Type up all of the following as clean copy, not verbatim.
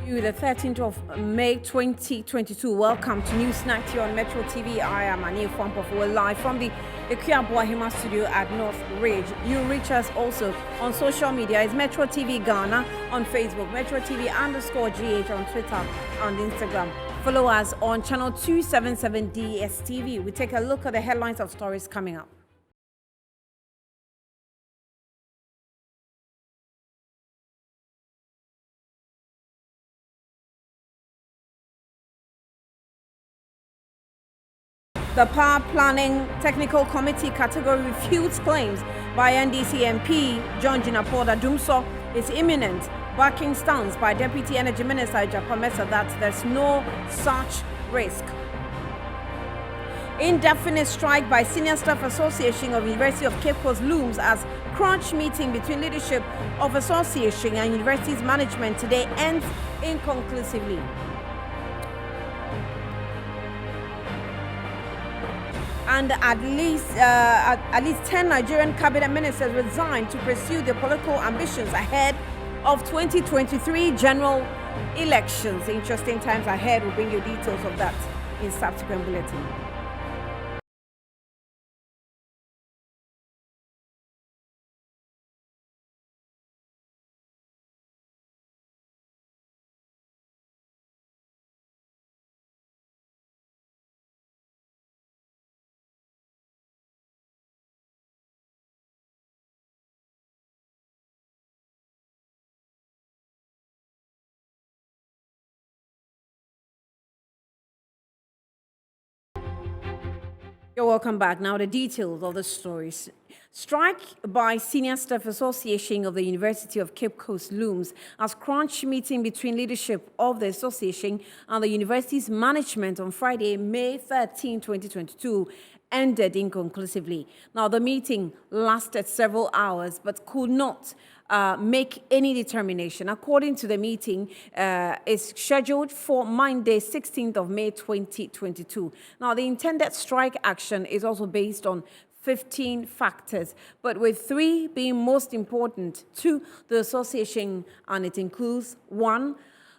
The 13th of May 2022. Welcome to News Night here on Metro TV. I am Annie Fompof. We're live from the Ikuabuahima studio at North Ridge. You reach us also on social media. It's Metro TV Ghana on Facebook, Metro TV_GH on Twitter and Instagram. Follow us on channel 277 DSTV. We take a look at the headlines of stories coming up. The Power Planning Technical Committee category refutes claims by NDC MP John Jinapoda Dumso is imminent, backing stance by Deputy Energy Minister Japamesa that there's no such risk. Indefinite strike by Senior Staff Association of University of Cape Coast looms as crunch meeting between leadership of association and university's management today ends inconclusively. And at least 10 Nigerian cabinet ministers resigned to pursue their political ambitions ahead of 2023 general elections. Interesting times ahead. We'll bring you details of that in subsequent bulletin. You're welcome back. Now, the details of the stories. Strike by Senior Staff Association of the University of Cape Coast looms as crunch meeting between leadership of the association and the university's management on Friday, May 13, 2022, ended inconclusively. Now, the meeting lasted several hours but could not make any determination. According to the meeting, is scheduled for Monday, 16th of May, 2022. Now, the intended strike action is also based on 15 factors, but with 3 being most important to the association, and it includes 1,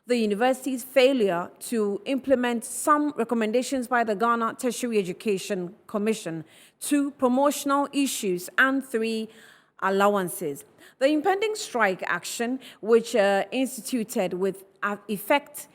the university's failure to implement some recommendations by the Ghana Tertiary Education Commission, 2, promotional issues, and 3, allowances. The impending strike action, which instituted with effect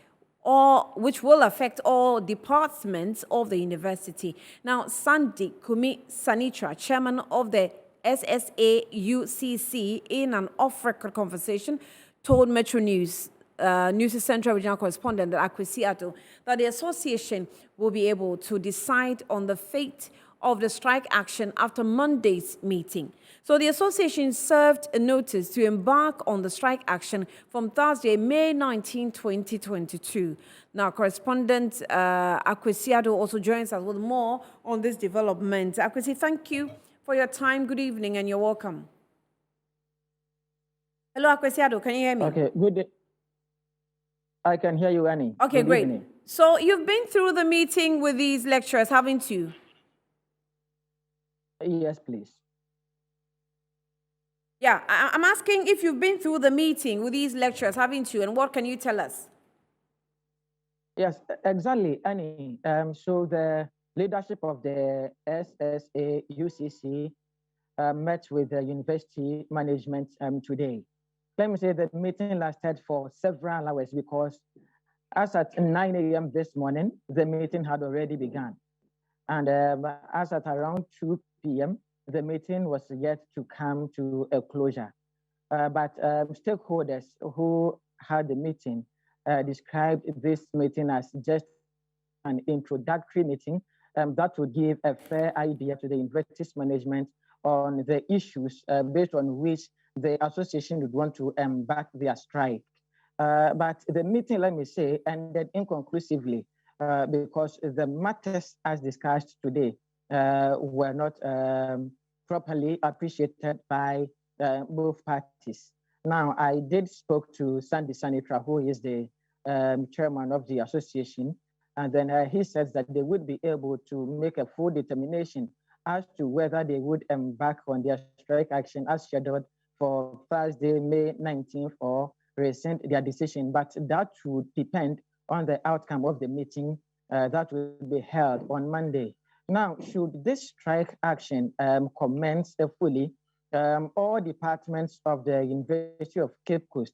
which will affect all departments of the university. Now, Sandy Kumi Sanitra, chairman of the SSAUCC, in an off-record conversation, told Metro News Central Regional Correspondent Akwesi Addo that the association will be able to decide on the fate of the strike action after Monday's meeting. So the association served a notice to embark on the strike action from Thursday, May 19, 2022. Now, correspondent Akwesi Addo also joins us with more on this development. Akwesi, thank you for your time. Good evening, and you're welcome. Hello, Akwesi Addo, can you hear me? Okay, good. I can hear you, Annie. Okay, good great. Evening. So you've been through the meeting with these lecturers, haven't you? Yes, please. Yeah, I'm asking if you've been through the meeting with these lecturers, haven't you? And what can you tell us? Yes, exactly, Annie. So the leadership of the SSA UCC met with the university management today. Let me say the meeting lasted for several hours because as at 9 a.m. this morning, the meeting had already begun. And as at around 2 p.m., the meeting was yet to come to a closure. But stakeholders who had the meeting described this meeting as just an introductory meeting that would give a fair idea to the university's management on the issues based on which the association would want to back their strike. But the meeting, let me say, ended inconclusively because the matters as discussed today were not properly appreciated by both parties. Now, I did spoke to Sandy Sanitra, who is the chairman of the association, and then he says that they would be able to make a full determination as to whether they would embark on their strike action as scheduled for Thursday, May 19th, or rescind their decision, but that would depend on the outcome of the meeting that will be held on Monday. Now, should this strike action commence fully, all departments of the University of Cape Coast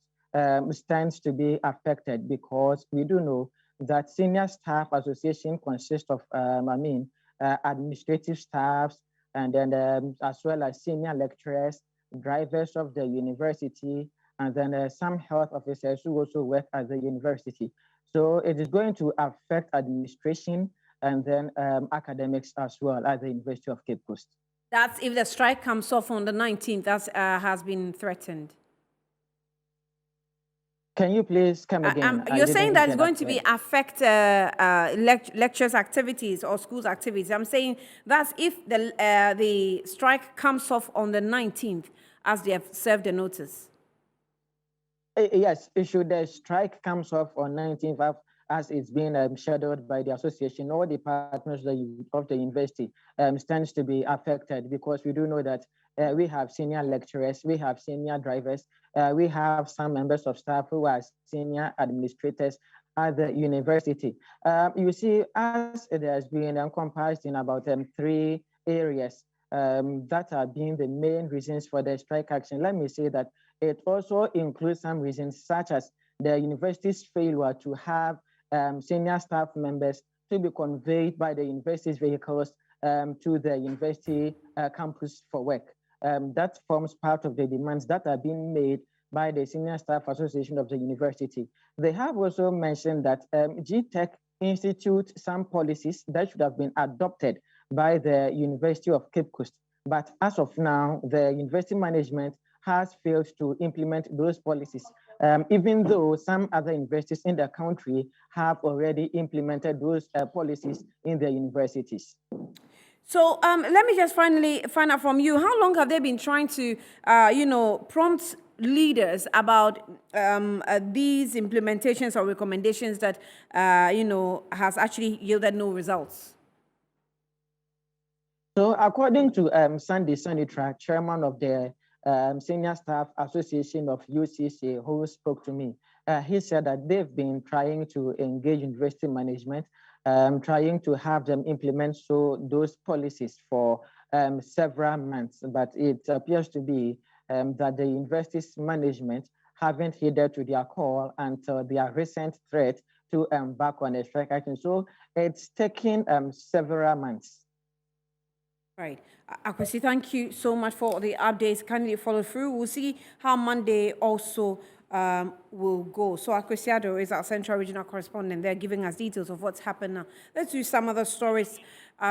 stands to be affected, because we do know that senior staff association consists of, administrative staffs, and then as well as senior lecturers, drivers of the university, and then some health officers who also work at the university. So it is going to affect administration and then academics as well at the University of Cape Coast. That's if the strike comes off on the 19th, that has been threatened. Can you please come again? You're saying that it's going to be affect lectures activities or schools activities. I'm saying that's if the strike comes off on the 19th, as they have served the notice. Yes, should the strike comes off on 19th, as it's been scheduled by the association, all departments of the university stands to be affected, because we do know that we have senior lecturers, we have senior drivers, we have some members of staff who are senior administrators at the university. You see, as it has been encompassed in about 3 areas that are being the main reasons for the strike action, let me say that it also includes some reasons, such as the university's failure to have senior staff members to be conveyed by the university's vehicles to the university campus for work. That forms part of the demands that are being made by the Senior Staff Association of the university. They have also mentioned that GTech institute some policies that should have been adopted by the University of Cape Coast. But as of now, the university management has failed to implement those policies, even though some other universities in the country have already implemented those policies in their universities. So let me just finally find out from you, how long have they been trying to, prompt leaders about these implementations or recommendations that, has actually yielded no results? So according to Sandy Sanitra, chairman of the Senior Staff Association of UCC, who spoke to me, he said that they've been trying to engage university management, trying to have them implement those policies for several months, but it appears to be that the university's management haven't heeded to their call until their recent threat to embark on a strike action. So it's taken several months. Right. Akwesi, thank you so much for the updates. Kindly follow through. We'll see how Monday also will go. So Akwesi Addo is our Central Regional Correspondent. They're giving us details of what's happened now. Let's do some other stories.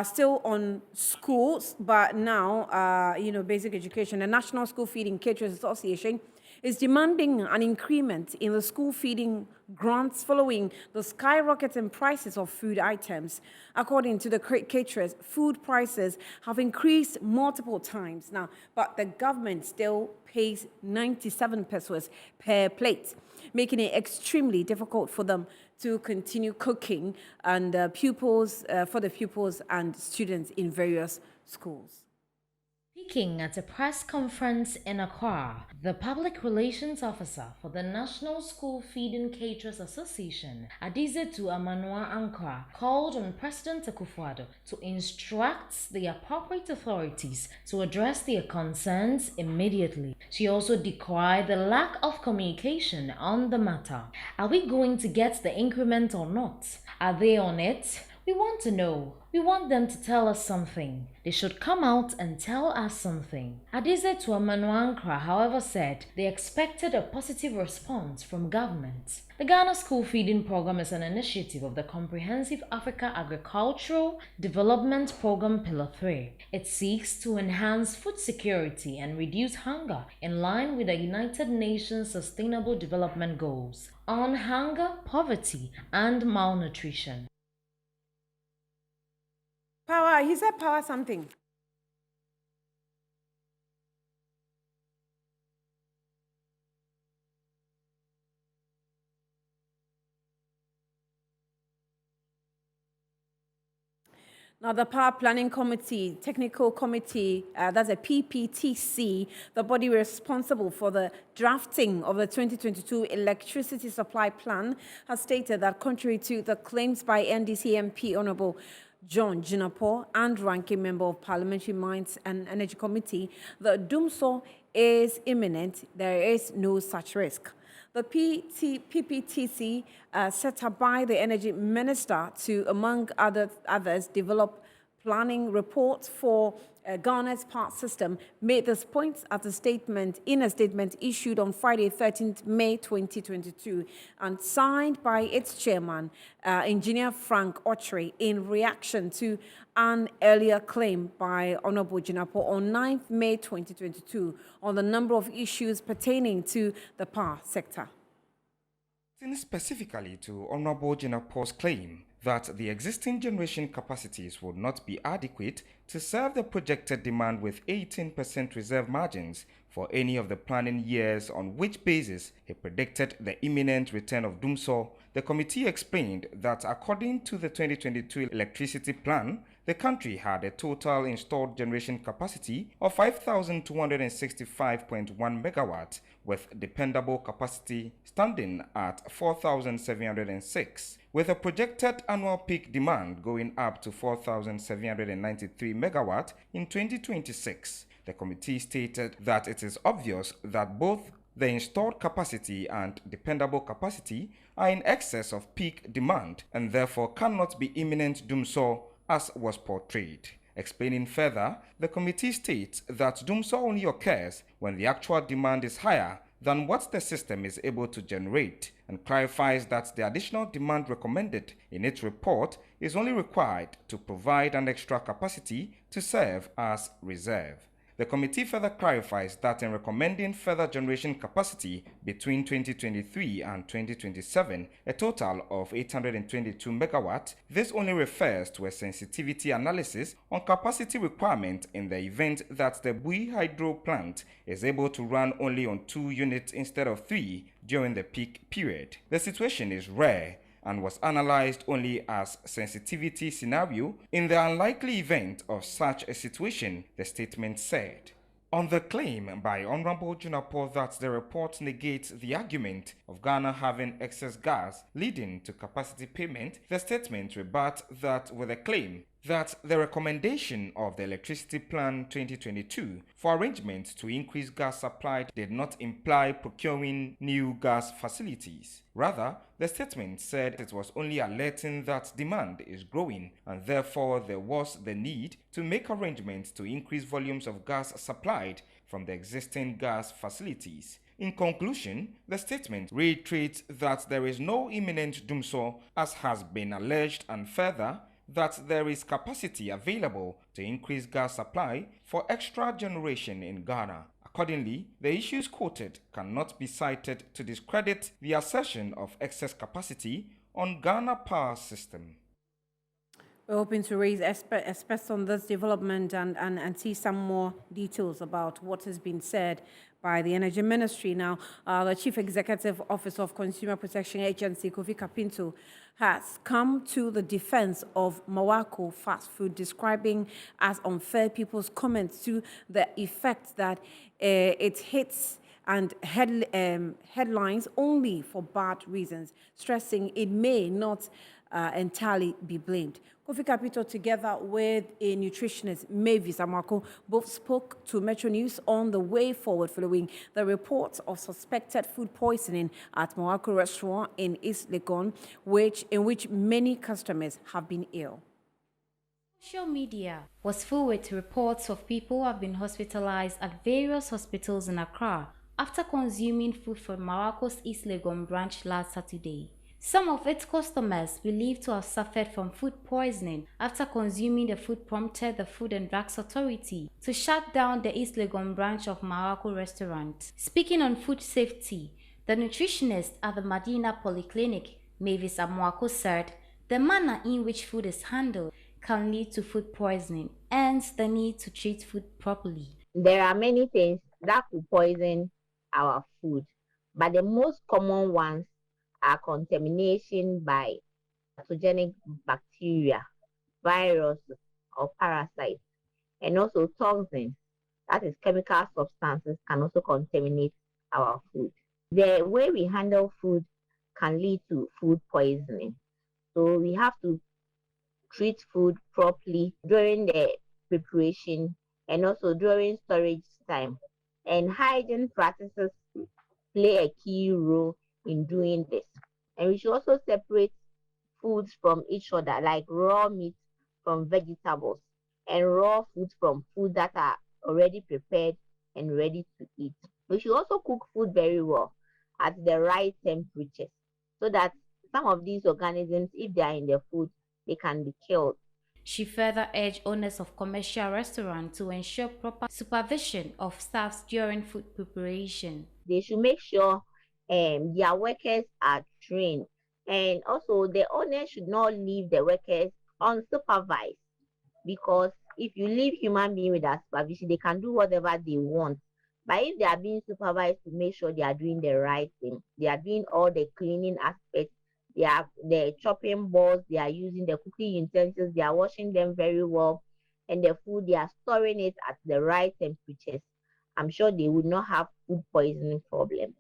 Still on schools, but now, basic education. The National School Feeding Caterers Association is demanding an increment in the school feeding grants following the skyrocketing prices of food items. According to the caterers, food prices have increased multiple times now, but the government still pays 97 pesos per plate, making it extremely difficult for them to continue cooking and for the pupils and students in various schools. Speaking at a press conference in Accra, the public relations officer for the National School Feeding Caterers Association, Adizetu Amanua Ankara, called on President Akufo-Addo to instruct the appropriate authorities to address their concerns immediately. She also decried the lack of communication on the matter. Are we going to get the increment or not? Are they on it? We want to know. We want them to tell us something. They should come out and tell us something. Adizetu Amanua Ankara, however, said they expected a positive response from government. The Ghana School Feeding Program is an initiative of the Comprehensive Africa Agricultural Development Program Pillar 3. It seeks to enhance food security and reduce hunger in line with the United Nations Sustainable Development Goals on hunger, poverty, and malnutrition. Power, he said power something. Now, the Power Planning Committee, Technical Committee, that's a PPTC, the body responsible for the drafting of the 2022 Electricity Supply Plan, has stated that contrary to the claims by NDC MP Honorable John Jinapor and Ranking Member of Parliamentary Mines and Energy Committee, the Dumsor is imminent. There is no such risk. The PPTC, set up by the Energy Minister to, among others, develop planning reports for Ghana's power system, made this point in a statement issued on Friday, 13th May 2022, and signed by its chairman, Engineer Frank Ochre, in reaction to an earlier claim by Honorable Jinapor on 9th May 2022 on the number of issues pertaining to the power sector. Specifically to Honorable Jinapor's claim that the existing generation capacities would not be adequate to serve the projected demand with 18% reserve margins for any of the planning years, on which basis he predicted the imminent return of Dumsor, the committee explained that according to the 2022 electricity plan, the country had a total installed generation capacity of 5,265.1 megawatts, with dependable capacity standing at 4,706, with a projected annual peak demand going up to 4,793 megawatts in 2026. The committee stated that it is obvious that both the installed capacity and dependable capacity are in excess of peak demand and therefore cannot be imminent Dumsor as was portrayed. Explaining further, the committee states that Dumsor only occurs when the actual demand is higher than what the system is able to generate, and clarifies that the additional demand recommended in its report is only required to provide an extra capacity to serve as reserve. The committee further clarifies that in recommending further generation capacity between 2023 and 2027, a total of 822 megawatts, this only refers to a sensitivity analysis on capacity requirement in the event that the Bui Hydro plant is able to run only on 2 units instead of 3 during the peak period. The situation is rare and was analyzed only as sensitivity scenario in the unlikely event of such a situation, the statement said. On the claim by Honorable Jinapor that the report negates the argument of Ghana having excess gas leading to capacity payment, the statement rebuts that with a claim that the recommendation of the Electricity Plan 2022 for arrangements to increase gas supply did not imply procuring new gas facilities. Rather, the statement said it was only alerting that demand is growing and therefore there was the need to make arrangements to increase volumes of gas supplied from the existing gas facilities. In conclusion, the statement reiterates that there is no imminent Dumsor as has been alleged, and further that there is capacity available to increase gas supply for extra generation in Ghana. Accordingly, the issues quoted cannot be cited to discredit the assertion of excess capacity on Ghana power system. We're hoping to raise experts on this development and see some more details about what has been said by the Energy Ministry. Now, the Chief Executive Officer of Consumer Protection Agency, Kofi Kapinto, has come to the defense of Mawako fast food, describing as unfair people's comments to the effect that it hits and headlines only for bad reasons, stressing it may not entirely be blamed. Kofi Kapinto, together with a nutritionist, Mavis Amwako, both spoke to Metro News on the way forward following the reports of suspected food poisoning at Mawako restaurant in East Legon, in which many customers have been ill. Social media was full with reports of people who have been hospitalized at various hospitals in Accra after consuming food from Mawako's East Legon branch last Saturday. Some of its customers believed to have suffered from food poisoning after consuming the food prompted the Food and Drugs Authority to shut down the East Legon branch of Mawako restaurant. Speaking on food safety, the nutritionist at the Medina Polyclinic, Mavis Amwako, said the manner in which food is handled can lead to food poisoning, hence the need to treat food properly. There are many things that could poison our food, but the most common ones are contamination by pathogenic bacteria, viruses, or parasites. And also toxins, that is chemical substances, can also contaminate our food. The way we handle food can lead to food poisoning. So we have to treat food properly during the preparation and also during storage time. And hygiene practices play a key role in doing this. And we should also separate foods from each other, like raw meat from vegetables and raw foods from food that are already prepared and ready to eat. We should also cook food very well at the right temperatures so that some of these organisms, if they are in the food, they can be killed. She further urged owners of commercial restaurants to ensure proper supervision of staffs during food preparation. They should make sure their workers are trained, and also the owners should not leave the workers unsupervised, because if you leave human beings without supervision, they can do whatever they want. But if they are being supervised to make sure they are doing the right thing, they are doing all the cleaning aspects, they are the chopping boards, they are using the cooking utensils, they are washing them very well, and the food they are storing it at the right temperatures, I'm sure they would not have food poisoning problems.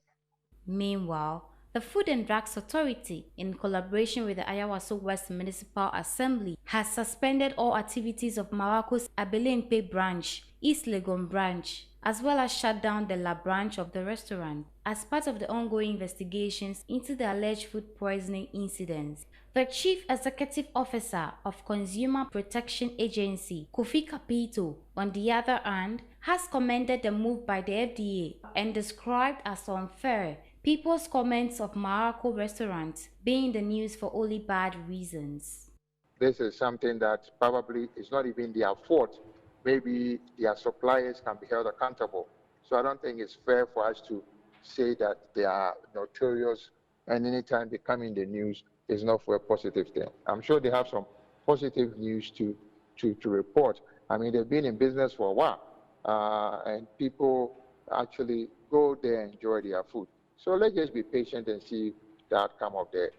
Meanwhile, the Food and Drugs Authority, in collaboration with the Ayawaso West Municipal Assembly, has suspended all activities of Mawako's Abelempe branch, East Legon branch, as well as shut down the La branch of the restaurant as part of the ongoing investigations into the alleged food poisoning incidents. The Chief Executive Officer of Consumer Protection Agency, Kofi Kapito, on the other hand, has commended the move by the FDA and described as unfair people's comments of Mawako restaurants being the news for only bad reasons. This is something that probably is not even their fault. Maybe their suppliers can be held accountable. So I don't think it's fair for us to say that they are notorious and anytime they come in the news, it's not for a positive thing. I'm sure they have some positive news to report. I mean, they've been in business for a while, and people actually go there and enjoy their food. So let's just be patient and see the outcome of the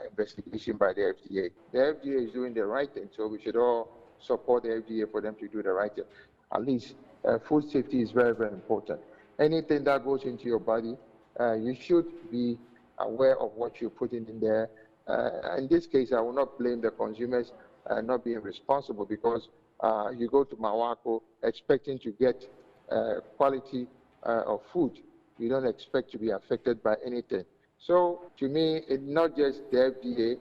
investigation by the FDA. The FDA is doing the right thing, so we should all support the FDA for them to do the right thing. At least food safety is very, very important. Anything that goes into your body, you should be aware of what you're putting in there. In this case, I will not blame the consumers not being responsible, because you go to Mawako expecting to get quality of food. You don't expect to be affected by anything. So to me, it's not just the FDA,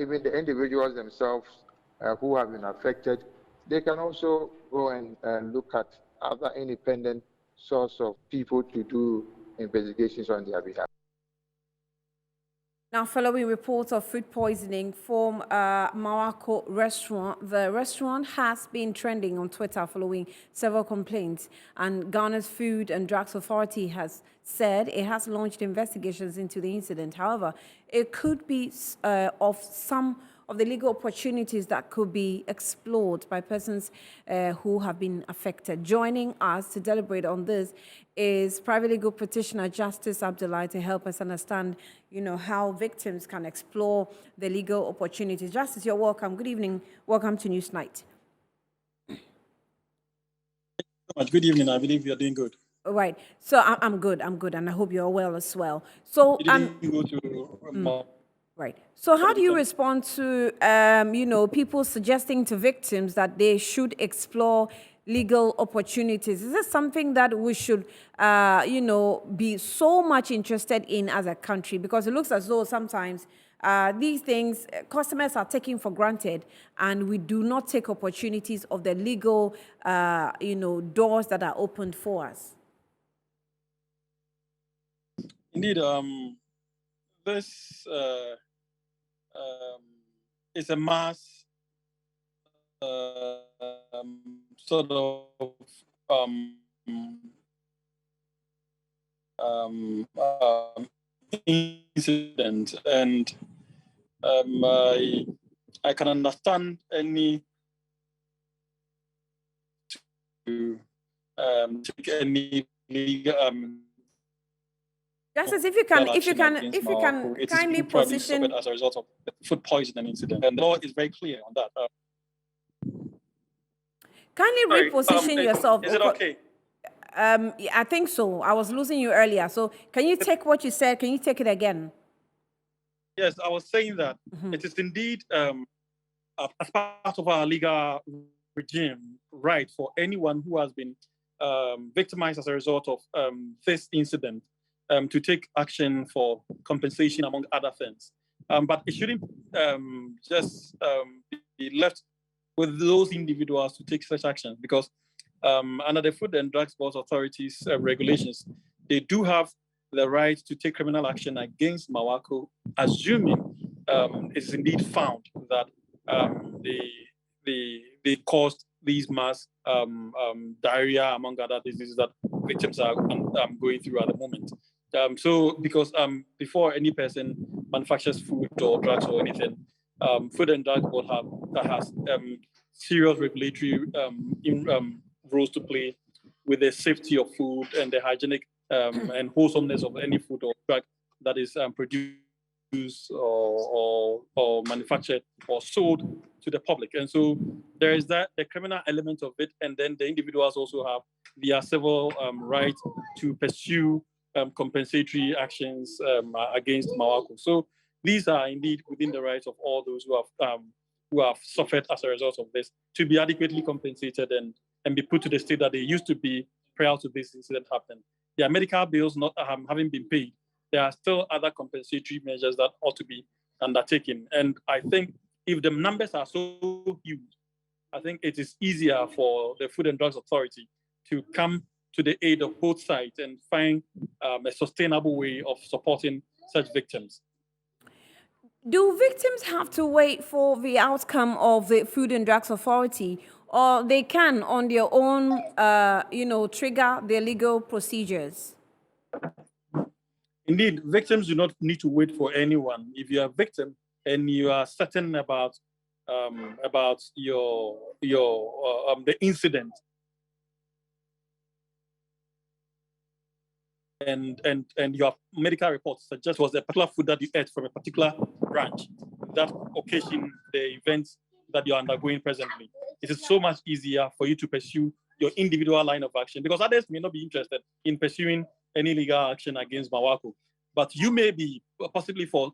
even the individuals themselves who have been affected, they can also go and look at other independent source of people to do investigations on their behalf. Now, following reports of food poisoning from Mawako restaurant, the restaurant has been trending on Twitter following several complaints. And Ghana's Food and Drugs Authority has said it has launched investigations into the incident. However, it could be of some of the legal opportunities that could be explored by persons who have been affected. Joining us to deliberate on this is private legal petitioner Justice Abdullahi to help us understand, how victims can explore the legal opportunities. Justice, you're welcome. Good evening. Welcome to Newsnight. Thank you so much. Good evening. I believe you're doing good. All right. So I'm good, and I hope you're well as well. So right. So how do you respond to, people suggesting to victims that they should explore legal opportunities? Is this something that we should, be so much interested in as a country? Because it looks as though sometimes these things customers are taking for granted, and we do not take opportunities of the legal, doors that are opened for us. Indeed, this is a mass sort of incident, and I can understand any to take any legal. Justice, if you can kindly position as a result of the food poisoning incident, and the law is very clear on that. Kindly Sorry, reposition yourself. Is it okay? I think so. I was losing you earlier. So can you take what you said? Can you take it again? Yes, I was saying that it is indeed as part of our legal regime, right, for anyone who has been victimized as a result of this incident to take action for compensation, among other things. But it shouldn't just be left with those individuals to take such action, because under the Food and Drugs Board Authority's regulations, they do have the right to take criminal action against Mawako, assuming it is indeed found that they caused these mass diarrhea, among other diseases that victims are going through at the moment. So, because before any person manufactures food or drugs or anything, Food and Drug Board has serious regulatory roles to play with the safety of food and the hygienic and wholesomeness of any food or drug that is produced or manufactured or sold to the public. And so there is the criminal element of it, and then the individuals also have their civil right to pursue compensatory actions against Mawako. So these are indeed within the rights of all those who have suffered as a result of this to be adequately compensated and be put to the state that they used to be prior to this incident happening. Their medical bills not having been paid, there are still other compensatory measures that ought to be undertaken. And I think if the numbers are so huge, I think it is easier for the Food and Drugs Authority to come to the aid of both sides and find a sustainable way of supporting such victims. Do victims have to wait for the outcome of the Food and Drugs Authority, or they can on their own, trigger their legal procedures? Indeed, victims do not need to wait for anyone. If you are a victim and you are certain about the incident, and your medical reports suggest was a particular food that you ate from a particular branch that occasioned the events that you're undergoing presently, it is so much easier for you to pursue your individual line of action, because others may not be interested in pursuing any legal action against Mawako. But you may be, possibly for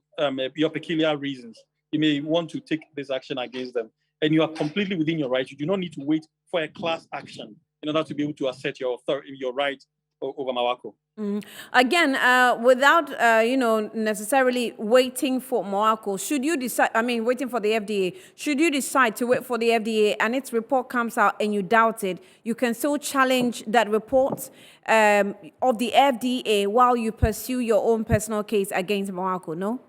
your peculiar reasons, you may want to take this action against them. And you are completely within your right. You do not need to wait for a class action in order to be able to assert your authority, your right over Mawako. Again, without necessarily waiting for Mawako, should you decide, waiting for the FDA, should you decide to wait for the FDA and its report comes out and you doubt it, you can still challenge that report of the FDA while you pursue your own personal case against Mawako, no?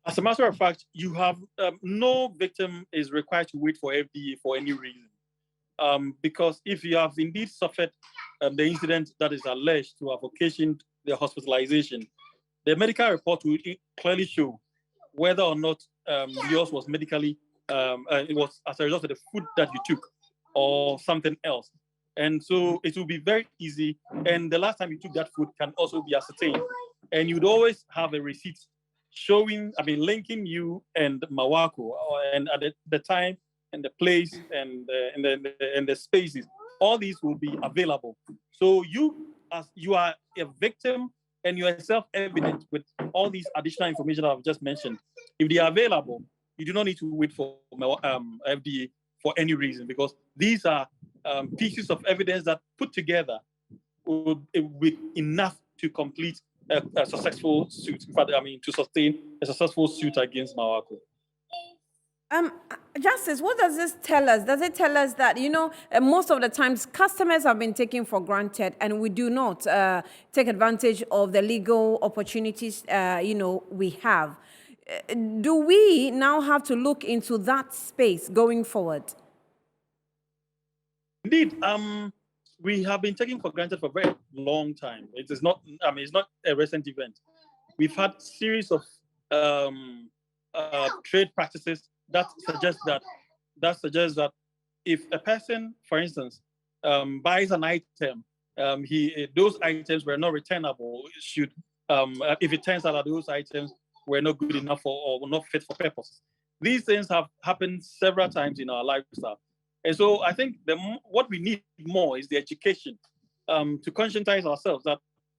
As a matter of fact, you have no victim is required to wait for FDA for any reason. Because if you have indeed suffered the incident that is alleged to have occasioned the hospitalization, the medical report will clearly show whether or not yours was medically, it was as a result of the food that you took or something else. And so it will be very easy. And the last time you took that food can also be ascertained. And you'd always have a receipt showing, linking you and Mawako, and at the time and the place and the spaces, all these will be available. So you, as you are a victim and you are self-evident with all these additional information that I've just mentioned, if they are available, you do not need to wait for FDA for any reason, because these are pieces of evidence that put together will be enough to complete a successful suit. In fact, to sustain a successful suit against Mawako. Justice, what does this tell us? Does it tell us that, most of the times customers have been taken for granted and we do not take advantage of the legal opportunities, we have? Do we now have to look into that space going forward? Indeed, we have been taken for granted for a very long time. It is not, it's not a recent event. We've had series of trade practices that suggest that if a person, for instance, buys an item, those items were not returnable. If it turns out that those items were not good enough or were not fit for purpose. These things have happened several times in our lifestyle. And so I think what we need more is the education to conscientize ourselves that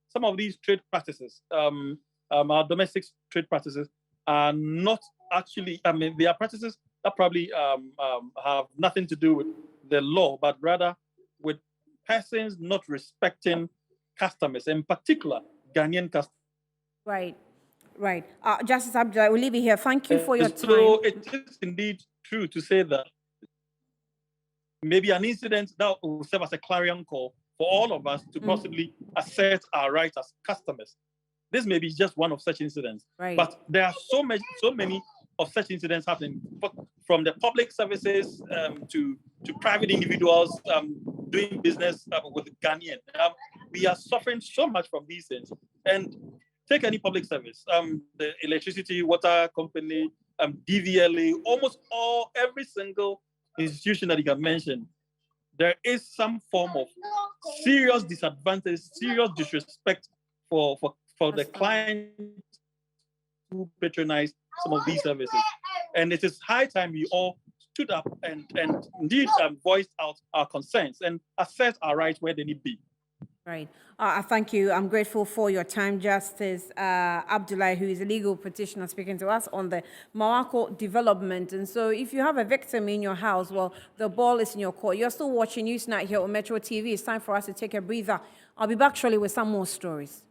some of these trade practices, our domestic trade practices, are not actually, they are practices that probably have nothing to do with the law, but rather with persons not respecting customers, in particular Ghanaian customers. Right, right. Justice Abdullah, we'll leave it here. Thank you for your time. So it is indeed true to say that maybe an incident that will serve as a clarion call for all of us to possibly assert our rights as customers. This may be just one of such incidents, Right. but there are so many of such incidents happening, from the public services to private individuals doing business with Ghanaian. We are suffering so much from these things. And take any public service, the electricity, water company, DVLA, almost every single institution that you can mention, there is some form of serious disadvantage, serious disrespect for the client who patronize some of these services. And it is high time we all stood up and indeed voiced out our concerns and assert our rights where they need be. Right. Thank you. I'm grateful for your time, Justice Abdullah, who is a legal practitioner speaking to us on the Mawako development. And so if you have a victim in your house, well, the ball is in your court. You're still watching Newsnight here on Metro TV. It's time for us to take a breather. I'll be back shortly with some more stories.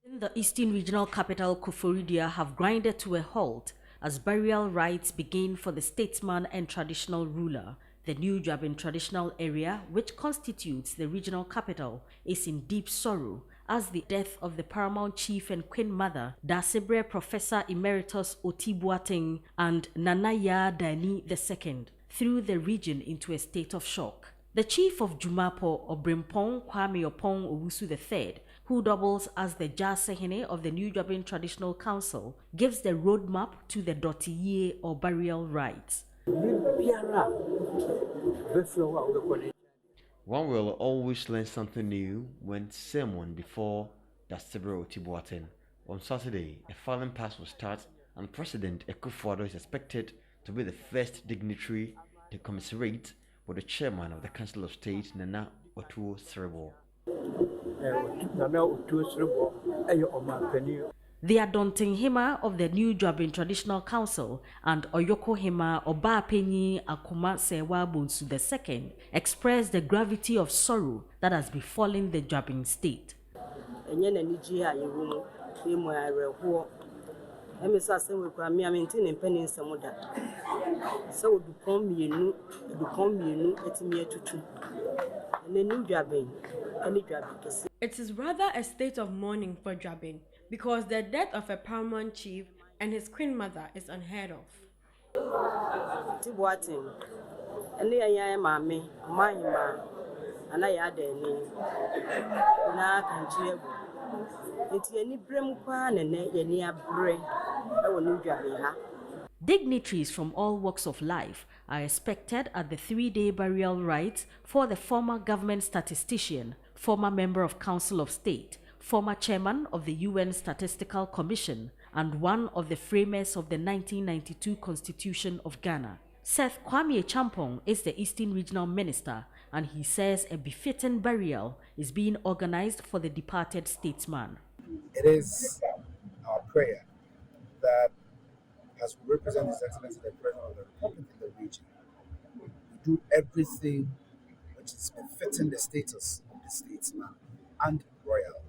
The Eastern Regional Capital, Koforidua, have grinded to a halt as burial rites begin for the statesman and traditional ruler. The New Jabin traditional area, which constitutes the regional capital, is in deep sorrow as the death of the paramount chief and queen mother, Dasibre Professor Emeritus Oti Boateng and Nana Yaa Dani II, threw the region into a state of shock. The chief of Jumapo, Obrimpong Kwame Opong Owusu III, who doubles as the Jasehene of the New Jabin Traditional Council, gives the roadmap to the Dotiye or burial rites. One will always learn something new when sermon before Dasibre Oti Boateng. On Saturday, a filing pass will start and President Akufo-Addo is expected to be the first dignitary to commiserate with the chairman of the Council of State, Nana Otuo Serebo. The Adonting Hima of the New Jabin Traditional Council and Oyoko Hima Obapenyi Akuma Sewa Bonsu II expressed the gravity of sorrow that has befallen the Jabin state. It is rather a state of mourning for Jabin because the death of a paramount chief and his queen mother is unheard of. Dignitaries from all walks of life are expected at the 3-day burial rites for the former government statistician, former member of Council of State, former chairman of the UN Statistical Commission, and one of the framers of the 1992 Constitution of Ghana. Seth Kwame Champong is the Eastern Regional Minister, and he says a befitting burial is being organized for the departed statesman. It is our prayer that as we represent His Excellency the President of the Republic in the region, we do everything which is befitting the status of the statesman and royal.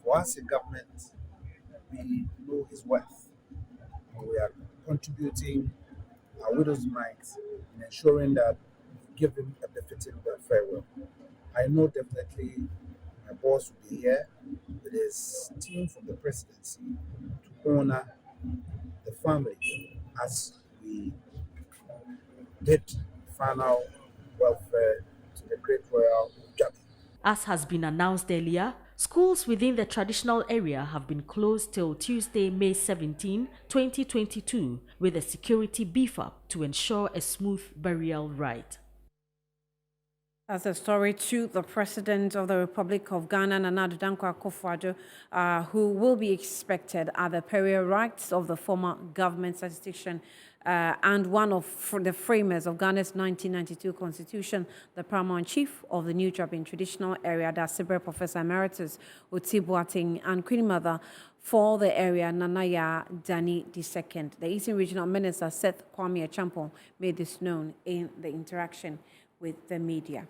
For us in government, we know his worth, and we are contributing our widow's mites in ensuring that we give him a befitting farewell. I know definitely my boss will be here with his team from the presidency to honor the family as we bid final welfare to the great royal Jabi. As has been announced earlier, schools within the traditional area have been closed till Tuesday, May 17, 2022, with a security beef up to ensure a smooth burial rite. That's a story to the President of the Republic of Ghana, Nana Addo Dankwa Akufo-Addo, who will be expected at the burial rites of the former government statistician and one of the framers of Ghana's 1992 Constitution, the paramount chief of the New Jabin traditional area, Dasibre Professor Emeritus Oti Boateng, and Queen Mother for the area, Nanaya Dani II. The Eastern Regional Minister, Seth Kwame Achampong, made this known in the interaction with the media.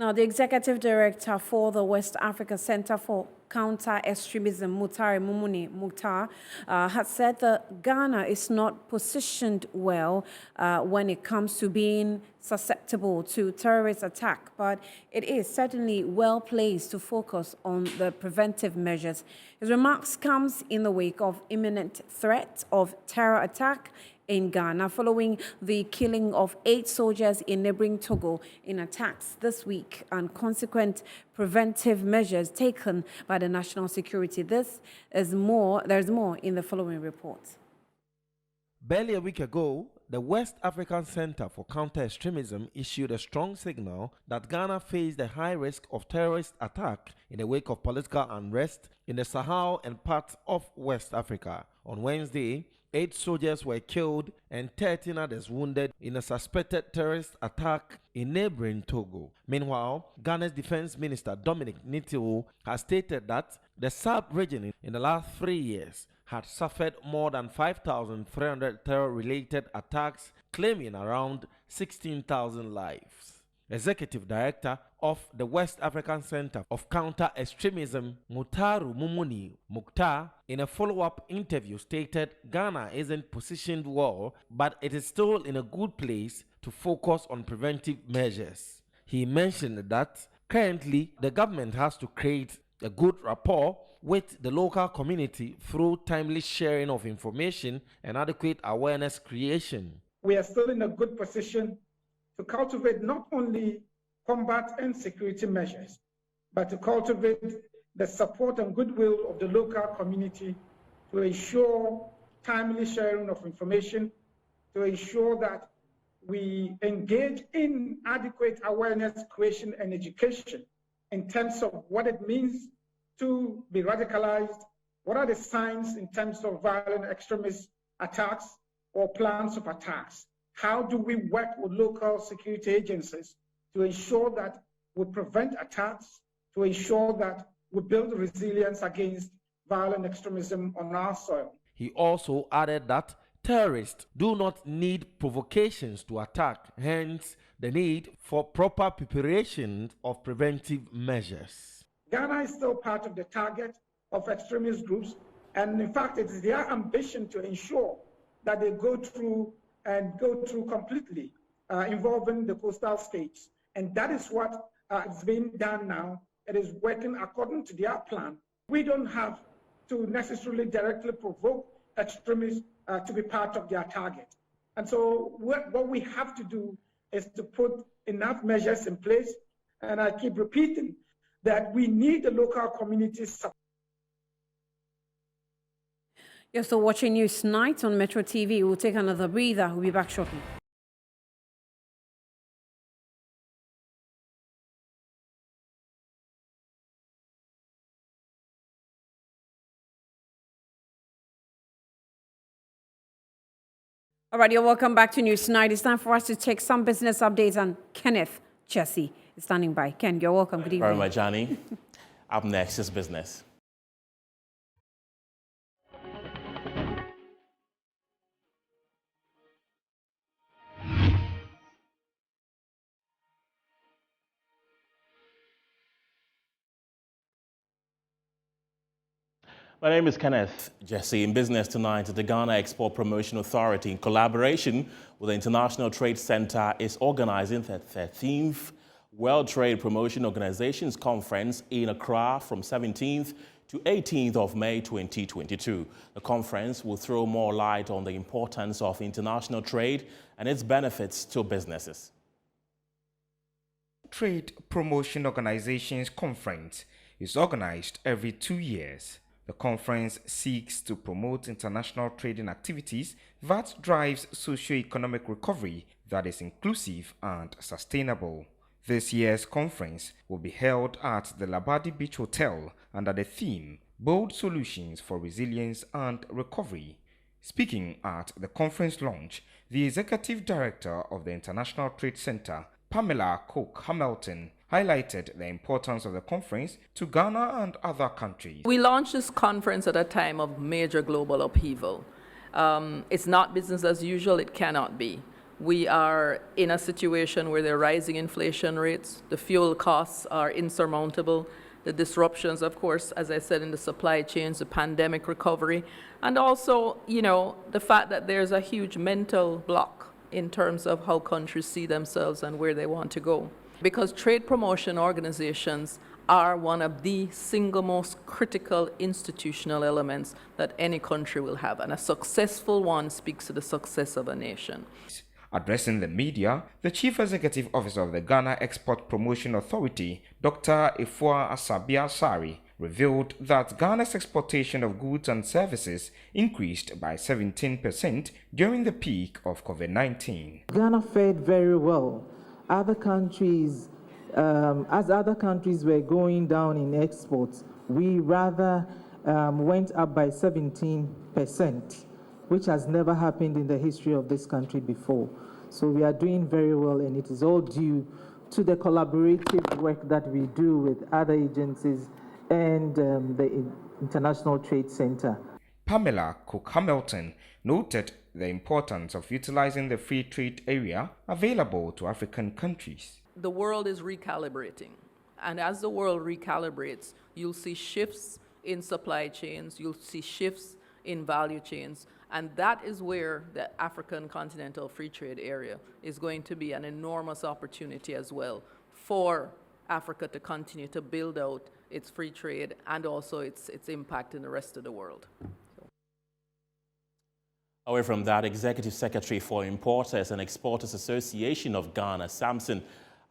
Now, the executive director for the West Africa Center for Counter-Extremism, Mutare Mumuni Mukhtar, has said that Ghana is not positioned well when it comes to being susceptible to terrorist attack, but it is certainly well placed to focus on the preventive measures. His remarks comes in the wake of imminent threat of terror attack in Ghana following the killing of 8 soldiers in neighboring Togo in attacks this week and consequent preventive measures taken by the national security. There's more in the following report. Barely a week ago, the West African Center for Counter-Extremism issued a strong signal that Ghana faced a high risk of terrorist attack in the wake of political unrest in the Sahel and parts of West Africa. On Wednesday, 8 soldiers were killed and 13 others wounded in a suspected terrorist attack in neighboring Togo. Meanwhile, Ghana's Defense Minister Dominic Nitiwo has stated that the sub-region in the last 3 years had suffered more than 5,300 terror-related attacks, claiming around 16,000 lives. Executive Director of the West African Center of Counter-Extremism, Mutaru Mumuni Mukhtar, in a follow-up interview stated Ghana isn't positioned well, but it is still in a good place to focus on preventive measures. He mentioned that currently the government has to create a good rapport with the local community through timely sharing of information and adequate awareness creation. We are still in a good position to cultivate not only combat and security measures, but to cultivate the support and goodwill of the local community to ensure timely sharing of information, to ensure that we engage in adequate awareness creation and education in terms of what it means to be radicalized, what are the signs in terms of violent extremist attacks or plans of attacks. How do we work with local security agencies to ensure that we prevent attacks, to ensure that we build resilience against violent extremism on our soil? He also added that terrorists do not need provocations to attack, hence the need for proper preparation of preventive measures. Ghana is still part of the target of extremist groups, and in fact, it is their ambition to ensure that they go through completely, involving the coastal states. And that is what is being done now. It is working according to their plan. We don't have to necessarily directly provoke extremists to be part of their target. And so what we have to do is to put enough measures in place. And I keep repeating that we need the local communities support. You're still watching News Night on Metro TV. We'll take another breather. We'll be back shortly. All right, you're welcome back to News Night. It's time for us to take some business updates, and Kenneth Chessy is standing by. Ken, you're welcome. Good evening. Very much, Johnny. Up next is business. My name is Kenneth Jesse. In business tonight, the Ghana Export Promotion Authority, in collaboration with the International Trade Center, is organizing the 13th World Trade Promotion Organizations Conference in Accra from 17th to 18th of May 2022. The conference will throw more light on the importance of international trade and its benefits to businesses. Trade Promotion Organizations Conference is organized every 2 years. The conference seeks to promote international trading activities that drives socio-economic recovery that is inclusive and sustainable. This year's conference will be held at the Labadi Beach Hotel under the theme Bold Solutions for Resilience and Recovery. Speaking at the conference launch, the Executive Director of the International Trade Center, Pamela Cook Hamilton, highlighted the importance of the conference to Ghana and other countries. We launched this conference at a time of major global upheaval. It's not business as usual, it cannot be. We are in a situation where there are rising inflation rates, the fuel costs are insurmountable, the disruptions, of course, as I said, in the supply chains, the pandemic recovery, and also, the fact that there's a huge mental block in terms of how countries see themselves and where they want to go. Because trade promotion organizations are one of the single most critical institutional elements that any country will have, and a successful one speaks to the success of a nation. Addressing the media, the Chief Executive Officer of the Ghana Export Promotion Authority, Dr. Ifua Asabia Sari, revealed that Ghana's exportation of goods and services increased by 17% during the peak of COVID-19. Ghana fared very well. Other countries, as other countries were going down in exports, we rather went up by 17%, which has never happened in the history of this country before. So we are doing very well, and it is all due to the collaborative work that we do with other agencies and the International Trade Center. Pamela Cook Hamilton noted the importance of utilizing the free trade area available to African countries. The world is recalibrating, and as the world recalibrates, you'll see shifts in supply chains, you'll see shifts in value chains, and that is where the African Continental Free Trade Area is going to be an enormous opportunity as well for Africa to continue to build out its free trade and also its impact in the rest of the world. Away from that, Executive Secretary for Importers and Exporters Association of Ghana, Samson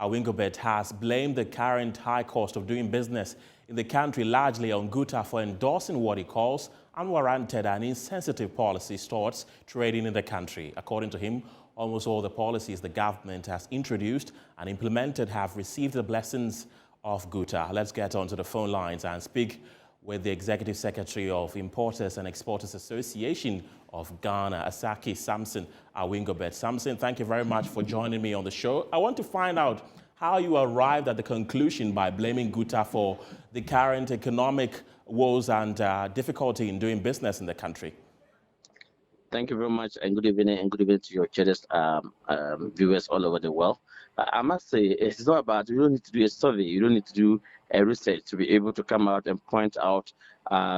Awingobet, has blamed the current high cost of doing business in the country largely on Gutta for endorsing what he calls unwarranted and insensitive policies towards trading in the country. According to him, almost all the policies the government has introduced and implemented have received the blessings of Gutta. Let's get onto the phone lines and speak with the Executive Secretary of Importers and Exporters Association of Ghana, Asaki Samson Awingobet. Samson, thank you very much for joining me on the show. I want to find out how you arrived at the conclusion by blaming Gutta for the current economic woes and difficulty in doing business in the country. Thank you very much, and good evening to your cherished viewers all over the world. I must say, it's not about, you don't need to do a survey, you don't need to do a research to be able to come out and point out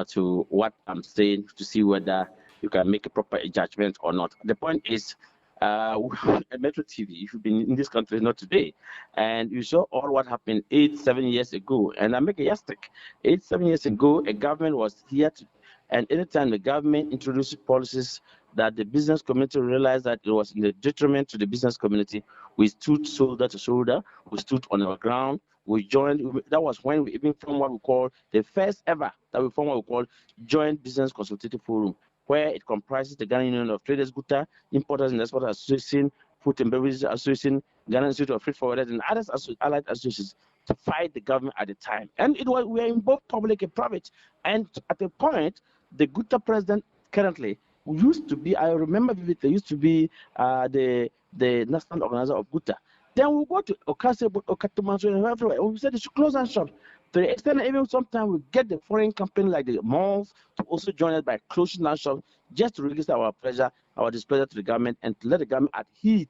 to what I'm saying to see whether you can make a proper judgment or not. The point is, Metro TV, you've been in this country not today, and you saw all what happened 8-7 years ago, and I make a yardstick. 8-7 years ago, a government was here to, and anytime the government introduced policies that the business community realized that it was in the detriment to the business community, we stood shoulder to shoulder, we stood on our ground, we joined. That was when we even formed what we call the first ever that we formed what we call Joint Business Consultative Forum, where it comprises the Ghana Union of Traders, Gutta, Importers and Exporters Association, Food and Beverages Association, Ghana Institute of Freight Forwarders, and other allied associations to fight the government at the time. And it was, we were in both public and private. And at the point, the Gutta president currently used to be, I remember vividly, used to be the national organizer of Gutta. Then we go to Okase, Okatomanso, and everywhere. We said they should close our shop. To the extent that even sometimes we get the foreign company like the malls to also join us by closing our shop just to register our pleasure, our displeasure to the government, and to let the government heed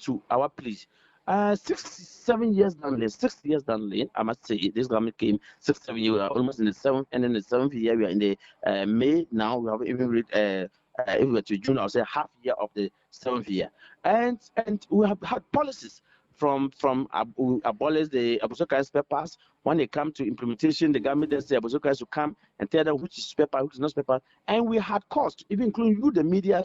to our pleas. 7 years down the lane, 6 years down the lane, I must say, this government came 6, 7 years, we are almost in the 7th, and in the 7th year, we are in the May now, we have even read, if we were to June, I'll say half year of the 7th year. And we have had policies from abolish the Abosokai spare parts. When they come to implementation, the government then say Abosokai should come and tell them which is spare part, which is not spare part. And we had cost, even including you, the media,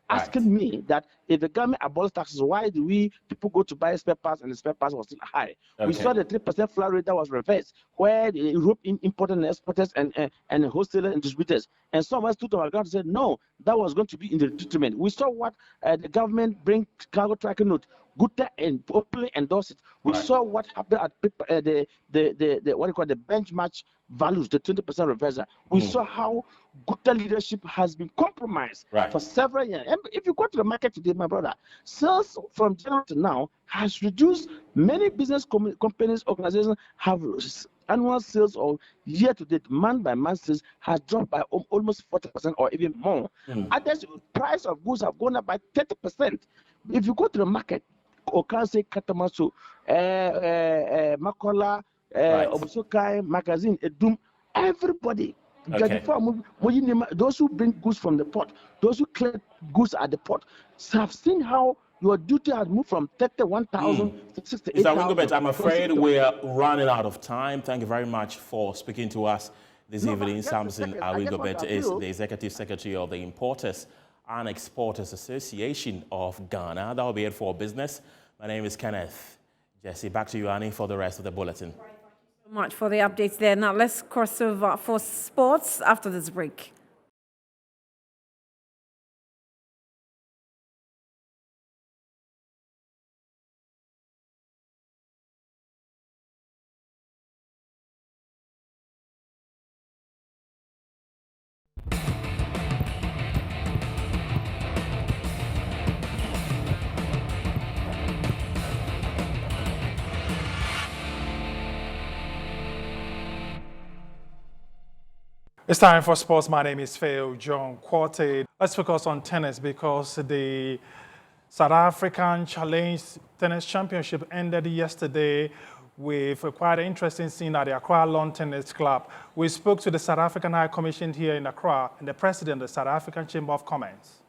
asking me that if the government abolished taxes, why do we people go to buy spare parts and the spare parts was still high? Okay. We saw the 3% flat rate that was reversed, where the European importers and exporters and wholesalers and distributors. And some of us stood to our ground and said, no, that was going to be in the treatment. We saw what the government bring cargo tracking note. Gutta and openly endorse it. We saw what happened at the what you call the benchmark values, the 20% reversal. We saw how Gutta leadership has been compromised for several years. And if you go to the market today, my brother, sales from January to now has reduced. Many business companies, organizations have annual sales or year to date, month by month sales has dropped by almost 40% or even more. Others, price of goods have gone up by 30%. If you go to the market, Okanse, Katamaso, Makola, Obosokai, Magazine, Edum, everybody. Okay. Those who bring goods from the port, those who clear goods at the port, have seen how your duty has moved from 31,000 to 68,000. I'm afraid we are running out of time. Thank you very much for speaking to us this evening. Samson Awingobet is the Executive Secretary of the Importers and Exporters Association of Ghana. That will be it for business. My name is Kenneth. Jesse, back to you, Annie, for the rest of the bulletin. Thank you so much for the updates there. Now let's cross over for sports after this break. It's time for sports. My name is Phil John Quartet. Let's focus on tennis because the South African Challenge Tennis Championship ended yesterday with a quite interesting scene at the Accra Lawn Tennis Club. We spoke to the South African High Commission here in Accra and the president of the South African Chamber of Commerce.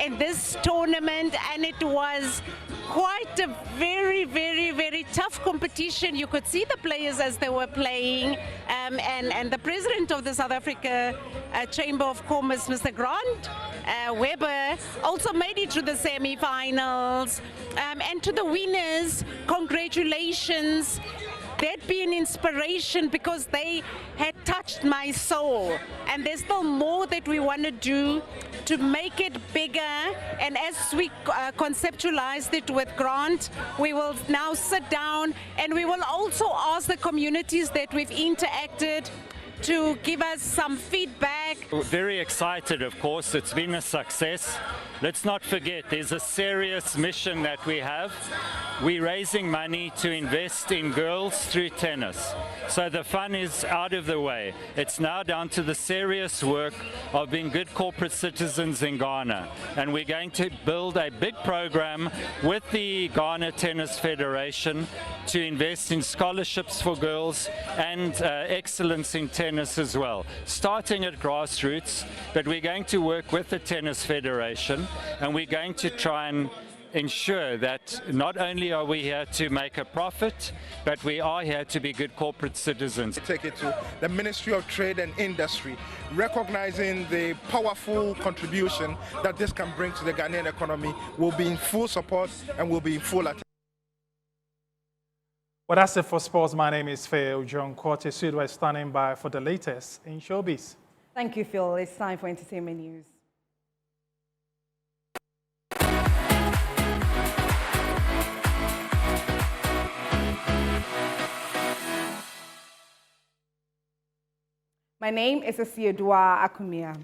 In this tournament, and it was quite a very, very, very tough competition. You could see the players as they were playing, and the president of the South Africa Chamber of Commerce, Mr. Grant Weber, also made it to the semi-finals. And to the winners, congratulations. They'd be an inspiration because they had touched my soul. And there's still more that we want to do to make it bigger. And as we conceptualized it with Grant, we will now sit down and we will also ask the communities that we've interacted to give us some feedback. We're very excited, of course. It's been a success. Let's not forget, there's a serious mission that we have. We're raising money to invest in girls through tennis. So the fun is out of the way. It's now down to the serious work of being good corporate citizens in Ghana. And we're going to build a big program with the Ghana Tennis Federation to invest in scholarships for girls and excellence in tennis as well. Starting at grassroots, but we're going to work with the Tennis Federation and we're going to try and ensure that not only are we here to make a profit, but we are here to be good corporate citizens. Take it to the Ministry of Trade and Industry, recognizing the powerful contribution that this can bring to the Ghanaian economy. We'll be in full support and we'll be in full attention. Well, that's it for sports. My name is Phil John Quartet. We're standing by for the latest in showbiz. Thank you, Phil. It's time for entertainment news. My name is Asiodua Akumia.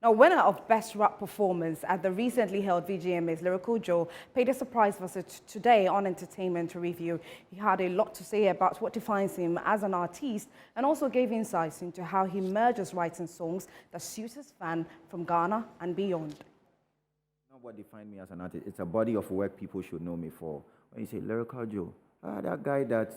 Now, winner of Best Rap Performance at the recently held VGMAs, Lyrical Joe paid a surprise visit today on Entertainment Review. He had a lot to say about what defines him as an artist and also gave insights into how he merges writing songs that suit his fan from Ghana and beyond. not what defines me as an artist. It's a body of work people should know me for. When you say Lyrical Joe, that guy that's,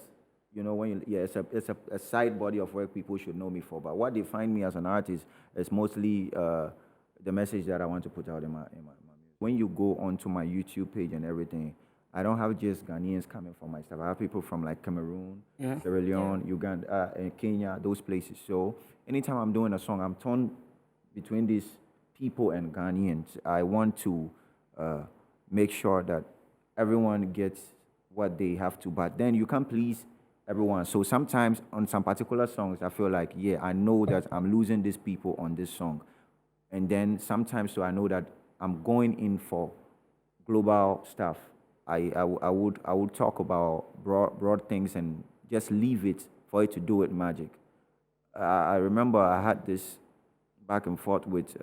you know, when you, yeah, it's a side body of work people should know me for. But what defines me as an artist is mostly the message that I want to put out in my music. When you go onto my YouTube page and everything, I don't have just Ghanaians coming for my stuff. I have people from like Cameroon, Sierra Leone, Uganda, and Kenya, those places. So anytime I'm doing a song, I'm torn between these people and Ghanaians. I want to make sure that everyone gets what they have to, but then you can't please everyone. So sometimes on some particular songs, I feel like, yeah, I know that I'm losing these people on this song. And then sometimes, so I know that I'm going in for global stuff. I would talk about broad things and just leave it for it to do it magic. I remember I had this back and forth with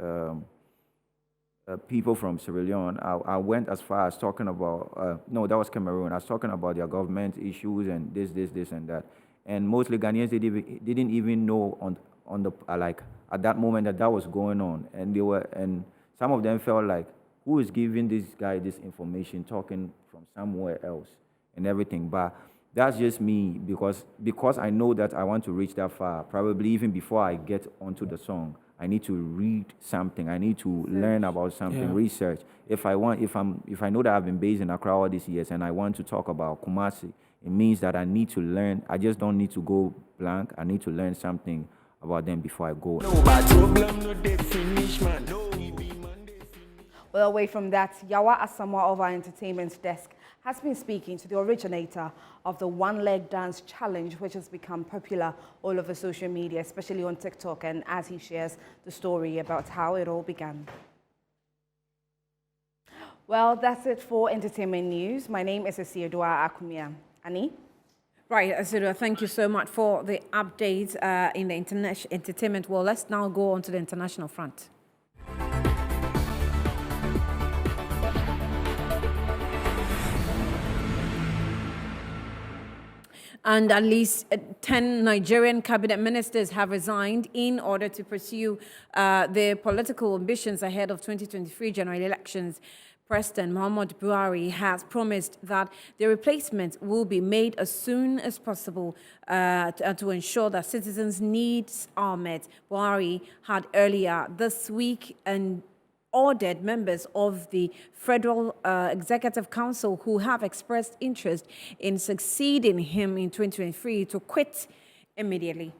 people from Sierra Leone. I went as far as talking about, no, that was Cameroon. I was talking about their government issues and this and that. And mostly Ghanaians didn't even know on the like at that moment that was going on. And some of them felt like, who is giving this guy this information, talking from somewhere else and everything. But that's just me, because I know that I want to reach that far. Probably even before I get onto the song, I need to read something. I need to learn about something, research. If I know that I've been based in Accra all these years and I want to talk about Kumasi, it means that I need to learn. I just don't need to go blank. I need to learn something about them before I go. Well, away from that, Yawa Asamoah of our entertainment desk has been speaking to the originator of the one-leg dance challenge, which has become popular all over social media, especially on TikTok, and as he shares the story about how it all began. Well, that's it for entertainment news. My name is Asiodua Akumia. Annie? Right, Asiodua, thank you so much for the updates in the entertainment world. Let's now go on to the international front. And at least 10 Nigerian cabinet ministers have resigned in order to pursue their political ambitions ahead of 2023 general elections. President Muhammadu Buhari has promised that the replacement will be made as soon as possible to ensure that citizens' needs are met. Buhari had earlier this week ordered members of the Federal Executive Council who have expressed interest in succeeding him in 2023 to quit immediately.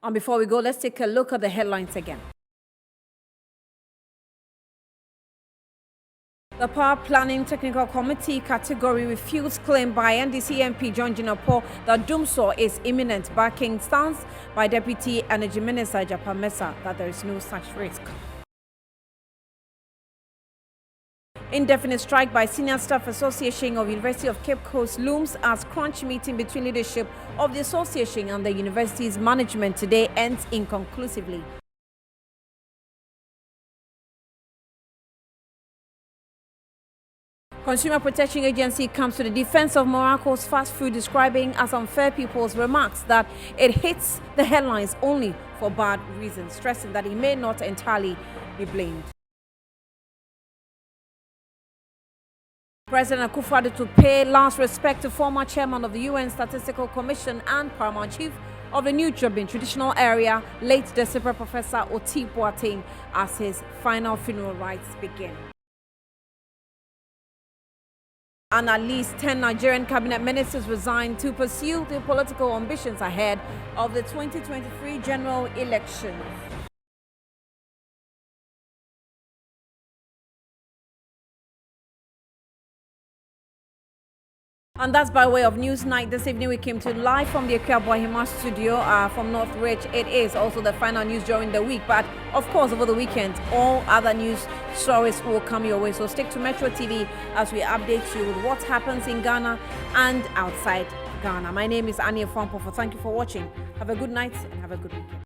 And before we go, let's take a look at the headlines again. The Power Planning Technical Committee category refutes claim by NDC MP John Jinapor that Dumsor is imminent, backing stance by Deputy Energy Minister Japan Mesa that there is no such risk. Indefinite strike by Senior Staff Association of University of Cape Coast looms as crunch meeting between leadership of the association and the university's management today ends inconclusively. Consumer Protection Agency comes to the defense of Morocco's fast food, describing as unfair people's remarks that it hits the headlines only for bad reasons, stressing that it may not entirely be blamed. President Akufo-Addo to pay last respect to former chairman of the UN Statistical Commission and paramount chief of the New Jobin traditional area, late December Professor Oti Boateng, as his final funeral rites begin. And at least 10 Nigerian cabinet ministers resigned to pursue their political ambitions ahead of the 2023 general elections. And that's by way of Newsnight. This evening we came to live from the Akua Boahima studio from Northridge. It is also the final news during the week, but of course over the weekend all other news stories will come your way. So stick to Metro TV as we update you with what happens in Ghana and outside Ghana. My name is Annie Fampofu. Thank you for watching. Have a good night and have a good weekend.